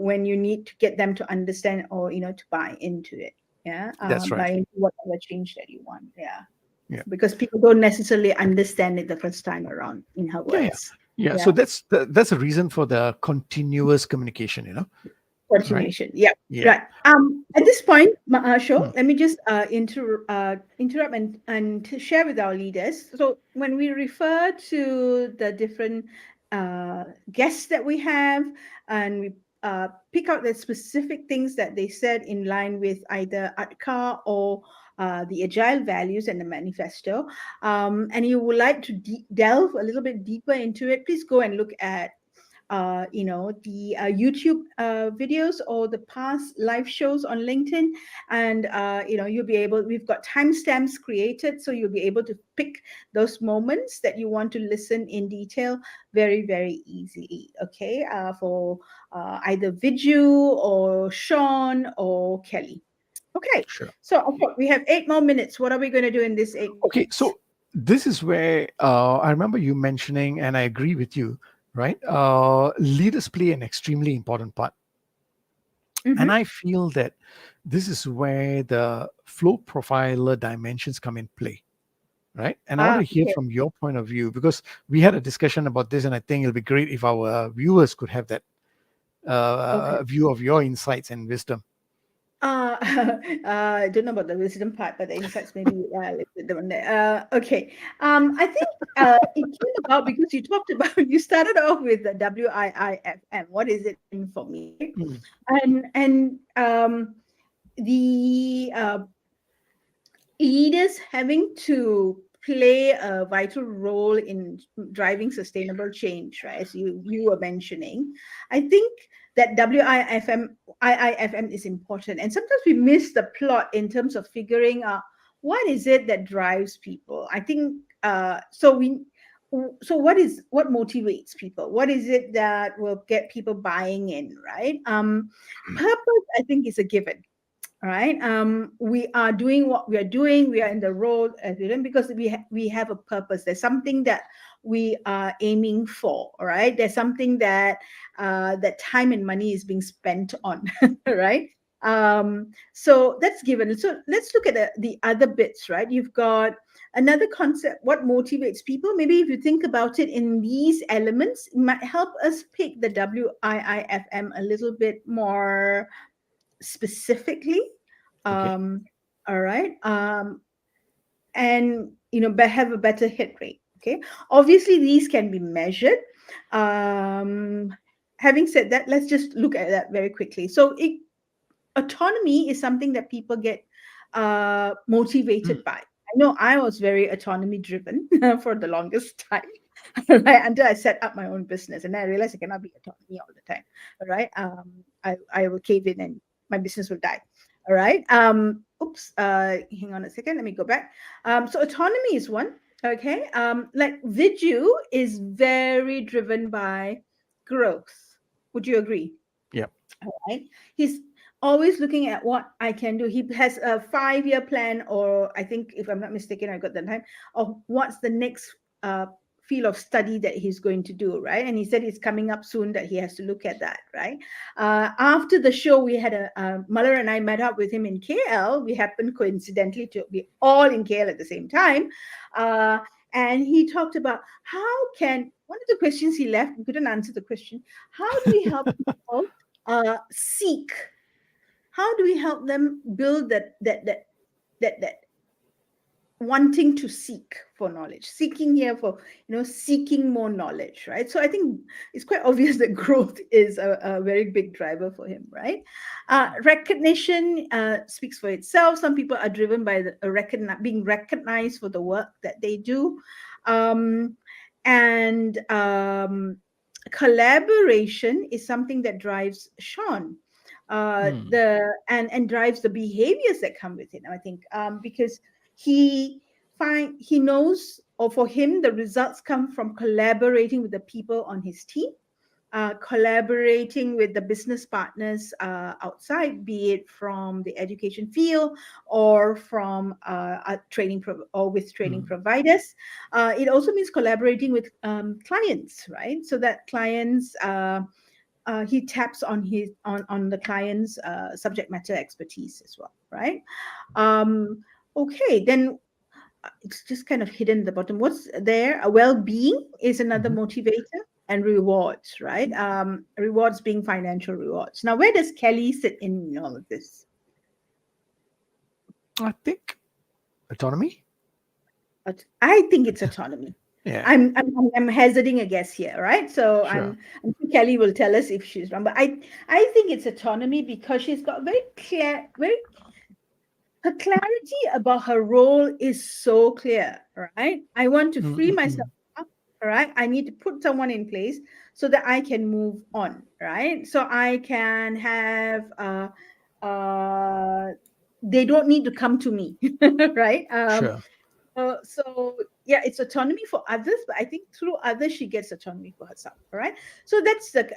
when you need to get them to understand or to buy into it. Yeah. That's right. Buy into whatever change that you want. Yeah. Yeah. because people don't necessarily understand it the first time around, in her Yeah. Yeah. words. Yeah. So Yeah. that's a reason for the continuous communication, right? Continuation. Yeah. Yeah. Right. At this point, Sho, Mm, let me just interrupt and to share with our leaders. So when we refer to the different guests that we have, and we pick out the specific things that they said in line with either ADKAR or the Agile Values and the Manifesto, and you would like to delve a little bit deeper into it, please go and look at the YouTube videos or the past live shows on LinkedIn, and you'll be able. We've got timestamps created, so you'll be able to pick those moments that you want to listen in detail very, very easily. Okay, for either Viju or Sean or Kelly. Okay, sure. so of course, we have 8 more minutes. What are we going to do in this eight Okay. minutes? So this is where I remember you mentioning, and I agree with you, right? Leaders play an extremely important part. And Mm-hmm. I feel that this is where the flow profiler dimensions come in play, right? And I want to hear Okay. from your point of view because we had a discussion about this, and I think it'll be great if our viewers could have that Okay. view of your insights and wisdom. Uh, I don't know about the wisdom part, but the insights maybe the one there. Okay. I think it came about because you talked about you started off with the WIIFM. What does it mean for me, right? Mm, And the leaders having to play a vital role in driving sustainable change, right? As you were mentioning, I think that WIIFM is important, and sometimes we miss the plot in terms of figuring out what is it that drives people. I think so what motivates people? What is it that will get people buying in, right? Purpose, I think, is a given. All right. We are doing what we are doing. We are in the role as we doing because we have a purpose. There's something that we are aiming for. All right. There's something that that time and money is being spent on. Right. So that's given. So let's look at the other bits. Right. You've got another concept. What motivates people? Maybe if you think about it in these elements, it might help us pick the WIIFM a little bit more specifically. okay. um all right. And have a better hit rate. Okay, obviously these can be measured. Having said that, let's just look at that very quickly. So autonomy is something that people get Mm, motivated by. I know I was very autonomy driven for the longest time, right? Until I set up my own business, and I realized I cannot be autonomy all the time. All right, I will cave in and my business will die. All right. Oops. Hang on a second. Let me go back. So autonomy is one. Okay. Like Viju is very driven by growth. Would you agree? yeah. Right? He's always looking at what I can do. He has a 5-year plan, or I think, if I'm not mistaken, I got that time, of what's the next field of study that he's going to do, right? And he said it's coming up soon that he has to look at that, right? After the show, we had Muller and I met up with him in KL. We happened coincidentally to be all in KL at the same time. Uh, and he talked about one of the questions he left, we couldn't answer the question, how do we help people seek, how do we help them build that wanting to seek for knowledge, seeking here for seeking more knowledge, right? So I think it's quite obvious that growth is a very big driver for him, right? Recognition speaks for itself. Some people are driven by being recognized for the work that they do. Um, and collaboration is something that drives Sean, Mm, the and drives the behaviors that come with it. I think because he he knows, or for him the results come from collaborating with the people on his team, collaborating with the business partners outside, be it from the education field or from or with training mm, providers. It also means collaborating with clients, right? So that clients, he taps on on the client's subject matter expertise as well, right? Um, okay, then it's just kind of hidden at the bottom. What's there? A well-being is another Mhm. motivator, and rewards, right? Rewards being financial rewards. Now, where does Kelly sit in all of this? I think autonomy. But I think it's autonomy. Yeah, I'm hazarding a guess here, right? So sure. I'm sure Kelly will tell us if she's wrong, but I think it's autonomy because she's got very clear, very her clarity about her role is so clear, right? I want to free myself Mm-mm-mm. up, right? I need to put someone in place so that I can move on, right? So I can have uh they don't need to come to me, right? Sure. So yeah, it's autonomy for others, but I think through others she gets autonomy for herself. All right. So that's the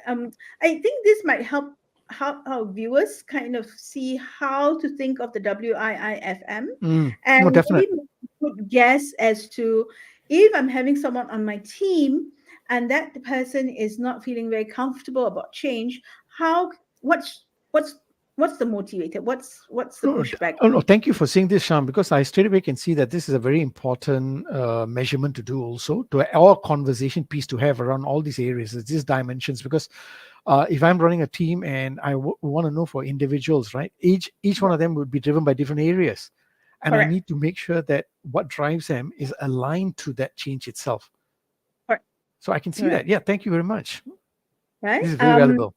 I think this might help our viewers kind of see how to think of the WIIFM and No, maybe definite. make a good guess as to if I'm having someone on my team and that person is not feeling very comfortable about change, how what's what's the motivator? What's the No, pushback? oh, no, thank you for saying this, Sham, because I straight away can see that this is a very important measurement to do also to our conversation piece to have around all these areas, these dimensions. Because if I'm running a team and I want to know for individuals, right, each one of them would be driven by different areas, and I Correct. need to make sure that what drives them is aligned to that change itself. Correct. So I can see Correct. that. Yeah, thank you very much. Right. This is very valuable.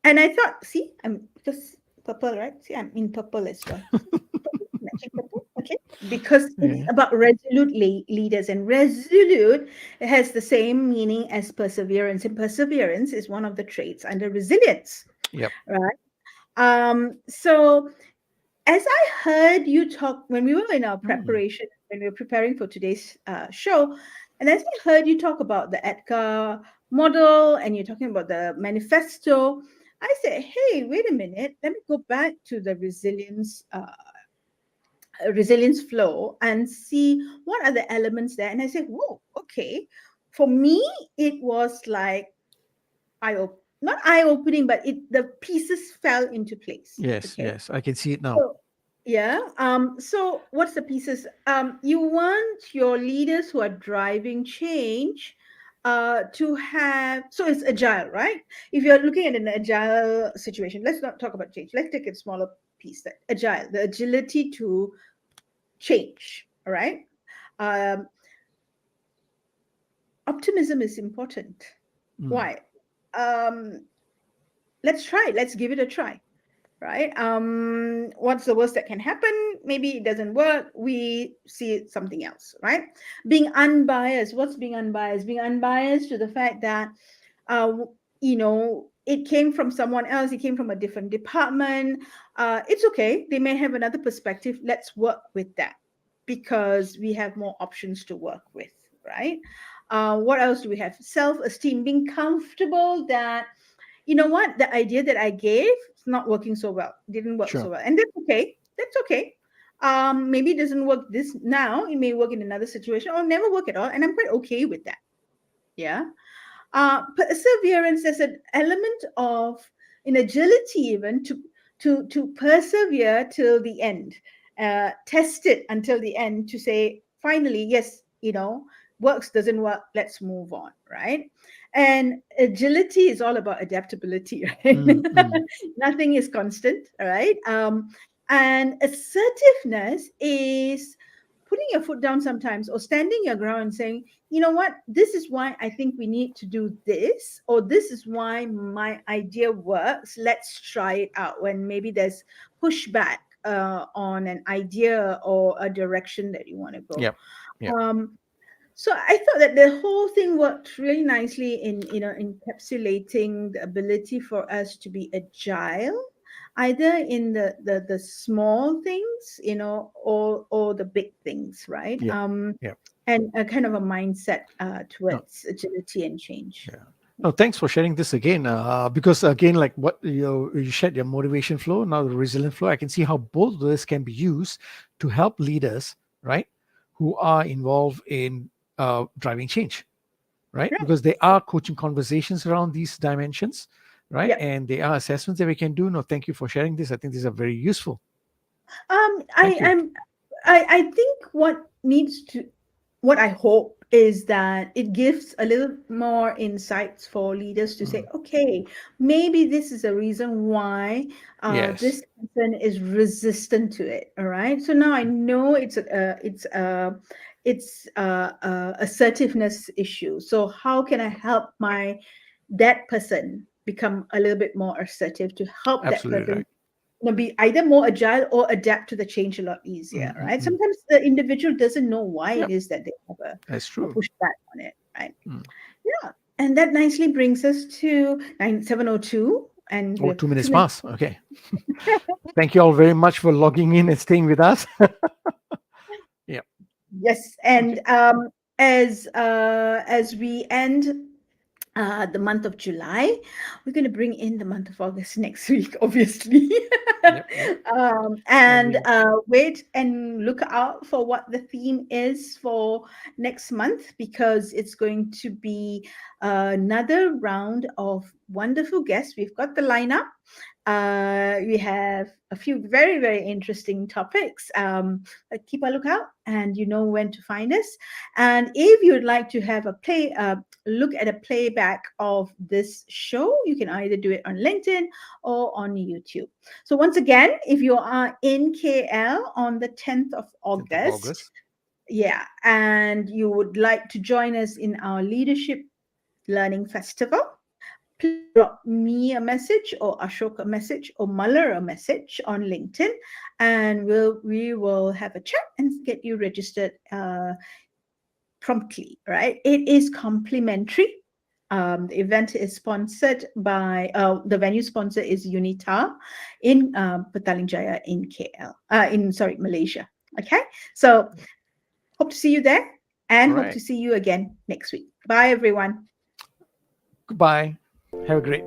And I thought, see, I'm because purple, right? See, I'm in purple as well. Purple, matching purple, okay? Because it's Yeah. about resolute leaders, and resolute has the same meaning as perseverance, and perseverance is one of the traits under resilience, Yep. right? So as I heard you talk when we were in our Mm, preparation, when we were preparing for today's show, and as I heard you talk about the ADKAR model and you're talking about the manifesto, I said, hey, wait a minute, let me go back to the resilience flow and see what are the elements there. And I said, whoa, okay. For me, it was like not eye opening, but the pieces fell into place. yes, Okay. yes, I can see it now. So yeah. So what's the pieces? You want your leaders who are driving change to have, so it's agile, right? If you're looking at an agile situation, let's not talk about change. Let's take a smaller piece, that agile, the agility to change. All right. Um, Optimism is important. Mm, Why? Um, let's try. Let's give it a try, right? What's the worst that can happen? Maybe it doesn't work. We see something else, right? Being unbiased. What's being unbiased? Being unbiased to the fact that, uh, it came from someone else. It came from a different department. It's okay. They may have another perspective. Let's work with that because we have more options to work with, right? What else do we have? Self-esteem, being comfortable that you know what, the idea that I gave is not working so well, didn't work so sure. well, and that's okay. That's okay. Maybe it doesn't work this now, it may work in another situation or never work at all, and I'm quite okay with that. Yeah. Perseverance, there's an element of in agility even to persevere till the end, test it until the end to say finally yes, works, doesn't work, let's move on, right? And agility is all about adaptability, right? Mm, mm, Nothing is constant, all right? And assertiveness is putting your foot down sometimes or standing your ground and saying, you know what, this is why I think we need to do this, or this is why my idea works. Let's try it out when maybe there's pushback on an idea or a direction that you want to go. yep. Yep. Um, so I thought that the whole thing worked really nicely in encapsulating the ability for us to be agile, either in the small things, or the big things, right? Yep. Yep. And a kind of a mindset No, towards agility and change. yeah. No, thanks for sharing this again. Because again, like what you shared your motivation flow, now the resilient flow. I can see how both of this can be used to help leaders, right, who are involved in driving change, right? Right. Because they are coaching conversations around these dimensions, right? Yep. And they are assessments that we can do. No, thank you for sharing this. I think these are very useful. Um, I Thank you. I'm I think what needs to, what I hope is that it gives a little more insights for leaders to say, Mm. okay, maybe this is a reason why Yes. this person is resistant to it. All right. So now I know it's assertiveness issue. So how can I help that person become a little bit more assertive to help that Absolutely person right. be either more agile or adapt to the change a lot easier, Mm, mm, right? mm. Sometimes the individual doesn't know why it Yep. is that they have That's a true. pushback on it, right? Mm. Yeah. And that nicely brings us to 7:02, and we Oh, have 2 minutes 2 minutes. past. Okay. Thank you all very much for logging in and staying with us. Yeah. Yes, Okay. and as we end the month of July, we're going to bring in the month of August next week, obviously. Yep. Yep. And Agree. wait and look out for what the theme is for next month, because it's going to be another round of wonderful guests. We've got the lineup. We have a few very, very interesting topics. Keep a lookout, and you know when to find us. And if you'd like to have a look at a playback of this show, you can either do it on LinkedIn or on YouTube. So once again, if you are in KL on the 10th of 10th of August, August. yeah, and you would like to join us in our Leadership Learning Festival, please drop me a message, or Ashok a message, or Muller a message on LinkedIn, and we will have a chat and get you registered promptly. Right? It is complimentary. The event is sponsored by the venue sponsor is Unita in Petaling Jaya in KL, in sorry Malaysia. Okay, so hope to see you there, and All hope to right. see you again next week. Bye, everyone. Goodbye. Have a great